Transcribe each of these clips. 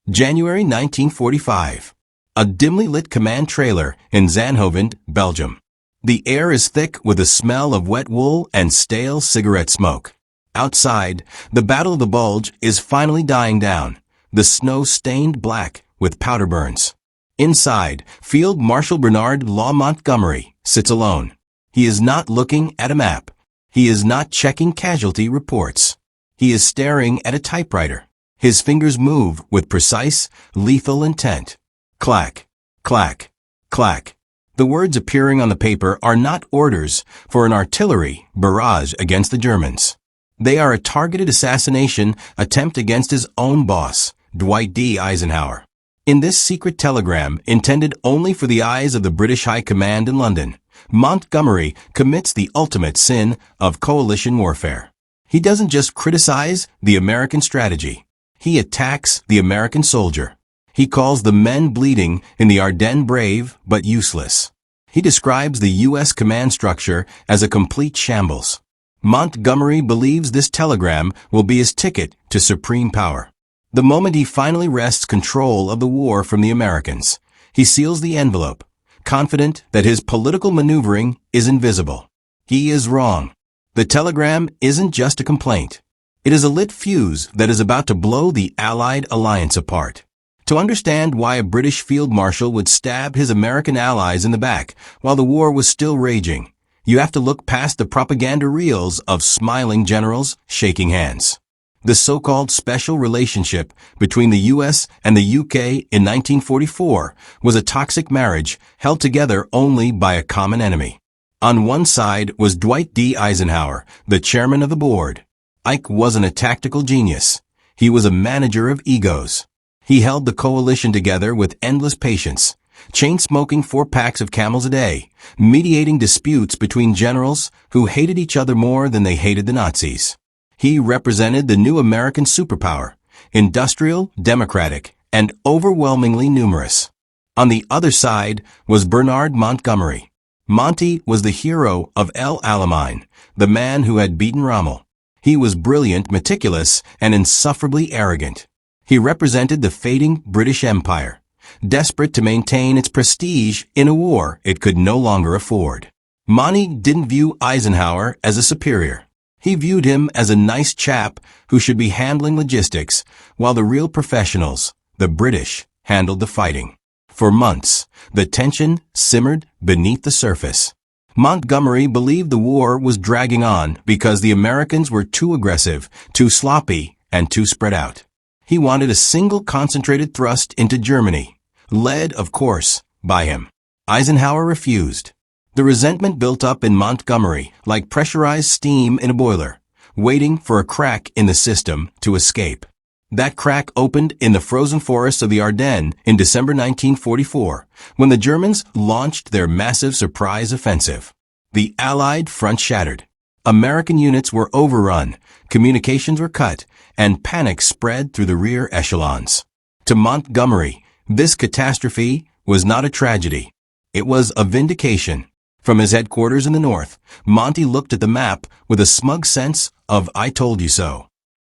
January 1945. A dimly lit command trailer in Zandhoven, Belgium. The air is thick with the smell of wet wool and stale cigarette smoke. Outside, the Battle of the Bulge is finally dying down, the snow stained black with powder burns. Inside, Field Marshal Bernard Montgomery sits alone. He is not looking at a map. He is not checking casualty reports. He is staring at a typewriter. His fingers move with precise, lethal intent. Clack, clack, clack. The words appearing on the paper are not orders for an artillery barrage against the Germans. They are a targeted assassination attempt against his own boss, Dwight D. Eisenhower. In this secret telegram, intended only for the eyes of the British High Command in London, Montgomery commits the ultimate sin of coalition warfare. He doesn't just criticize the American strategy. He attacks the American soldier. He calls the men bleeding in the Ardennes brave but useless. He describes the U.S. command structure as a complete shambles. Montgomery believes this telegram will be his ticket to supreme power. The moment he finally wrests control of the war from the Americans, he seals the envelope, confident that his political maneuvering is invisible. He is wrong. The telegram isn't just a complaint. It is a lit fuse that is about to blow the Allied alliance apart. To understand why a British field marshal would stab his American allies in the back while the war was still raging, you have to look past the propaganda reels of smiling generals shaking hands. The so-called special relationship between the U.S. and the U.K. in 1944 was a toxic marriage held together only by a common enemy. On one side was Dwight D. Eisenhower, the chairman of the board. Ike wasn't a tactical genius. He was a manager of egos. He held the coalition together with endless patience, chain-smoking 4 packs of Camels a day, mediating disputes between generals who hated each other more than they hated the Nazis. He represented the new American superpower, industrial, democratic, and overwhelmingly numerous. On the other side was Bernard Montgomery. Monty was the hero of El Alamein, the man who had beaten Rommel. He was brilliant, meticulous, and insufferably arrogant. He represented the fading British Empire, desperate to maintain its prestige in a war it could no longer afford. Monty didn't view Eisenhower as a superior. He viewed him as a nice chap who should be handling logistics, while the real professionals, the British, handled the fighting. For months, the tension simmered beneath the surface. Montgomery believed the war was dragging on because the Americans were too aggressive, too sloppy, and too spread out. He wanted a single concentrated thrust into Germany, led, of course, by him. Eisenhower refused. The resentment built up in Montgomery like pressurized steam in a boiler, waiting for a crack in the system to escape. That crack opened in the frozen forests of the Ardennes in December 1944, when the Germans launched their massive surprise offensive. The Allied front shattered. American units were overrun, communications were cut, and panic spread through the rear echelons. To Montgomery, this catastrophe was not a tragedy. It was a vindication. From his headquarters in the north, Monty looked at the map with a smug sense of "I told you so."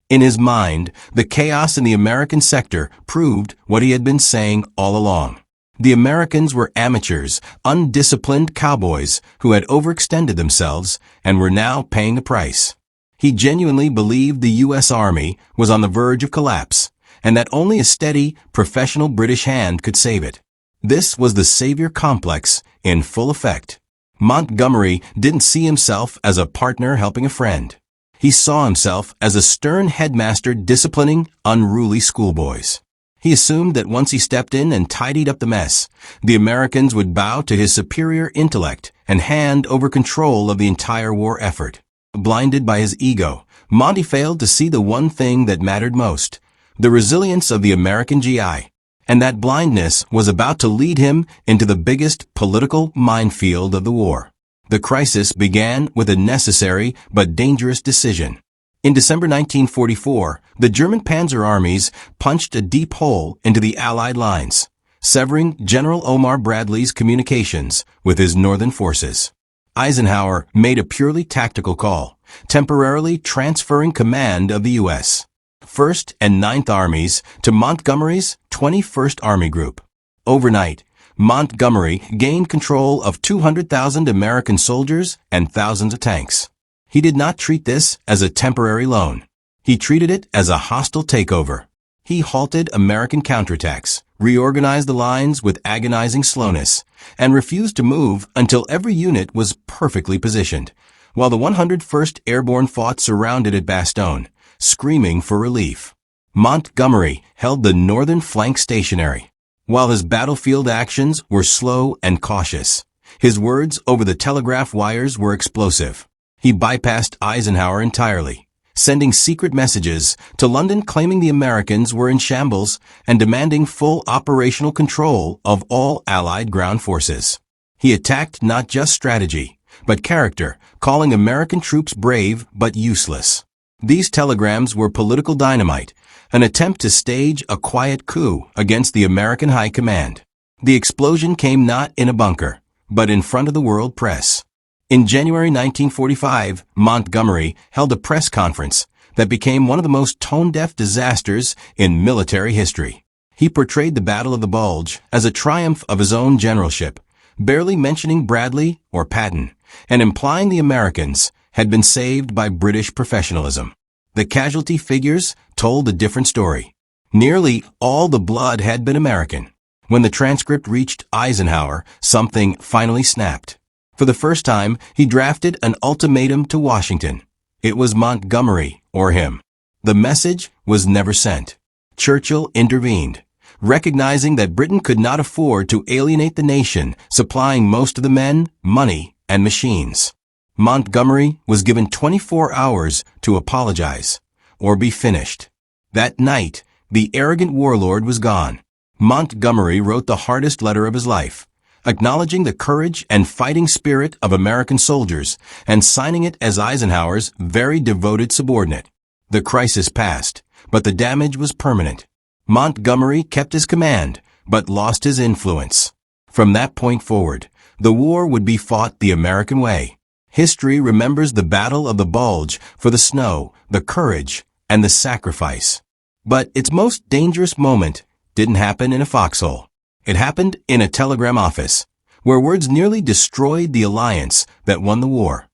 In his mind, the chaos in the American sector proved what he had been saying all along. The Americans were amateurs, undisciplined cowboys who had overextended themselves and were now paying a price. He genuinely believed the U.S. Army was on the verge of collapse, and that only a steady, professional British hand could save it. This was the savior complex in full effect. Montgomery didn't see himself as a partner helping a friend. He saw himself as a stern headmaster disciplining unruly schoolboys. He assumed that once he stepped in and tidied up the mess, the Americans would bow to his superior intellect and hand over control of the entire war effort. Blinded by his ego, Monty failed to see the one thing that mattered most, the resilience of the American GI. And that blindness was about to lead him into the biggest political minefield of the war. The crisis began with a necessary but dangerous decision. In December 1944, the German Panzer armies punched a deep hole into the Allied lines, severing General Omar Bradley's communications with his northern forces. Eisenhower made a purely tactical call, temporarily transferring command of the U.S. 1st and 9th Armies to Montgomery's 21st Army Group. Overnight, Montgomery gained control of 200,000 American soldiers and thousands of tanks. He did not treat this as a temporary loan. He treated it as a hostile takeover. He halted American counterattacks, reorganized the lines with agonizing slowness, and refused to move until every unit was perfectly positioned, while the 101st Airborne fought surrounded at Bastogne, screaming for relief. Montgomery held the northern flank stationary. While his battlefield actions were slow and cautious, his words over the telegraph wires were explosive. He bypassed Eisenhower entirely, sending secret messages to London claiming the Americans were in shambles and demanding full operational control of all Allied ground forces. He attacked not just strategy, but character, calling American troops brave but useless. These telegrams were political dynamite, an attempt to stage a quiet coup against the American High Command. The explosion came not in a bunker, but in front of the world press. In January 1945, Montgomery held a press conference that became one of the most tone-deaf disasters in military history. He portrayed the Battle of the Bulge as a triumph of his own generalship, barely mentioning Bradley or Patton, and implying the Americans had been saved by British professionalism. The casualty figures told a different story. Nearly all the blood had been American. When the transcript reached Eisenhower, something finally snapped. For the first time, he drafted an ultimatum to Washington. It was Montgomery or him. The message was never sent. Churchill intervened, recognizing that Britain could not afford to alienate the nation, supplying most of the men, money, and machines. Montgomery was given 24 hours to apologize or be finished. That night, the arrogant warlord was gone. Montgomery wrote the hardest letter of his life, acknowledging the courage and fighting spirit of American soldiers and signing it as Eisenhower's very devoted subordinate. The crisis passed, but the damage was permanent. Montgomery kept his command, but lost his influence. From that point forward, the war would be fought the American way. History remembers the Battle of the Bulge for the snow, the courage, and the sacrifice. But its most dangerous moment didn't happen in a foxhole. It happened in a telegram office, where words nearly destroyed the alliance that won the war.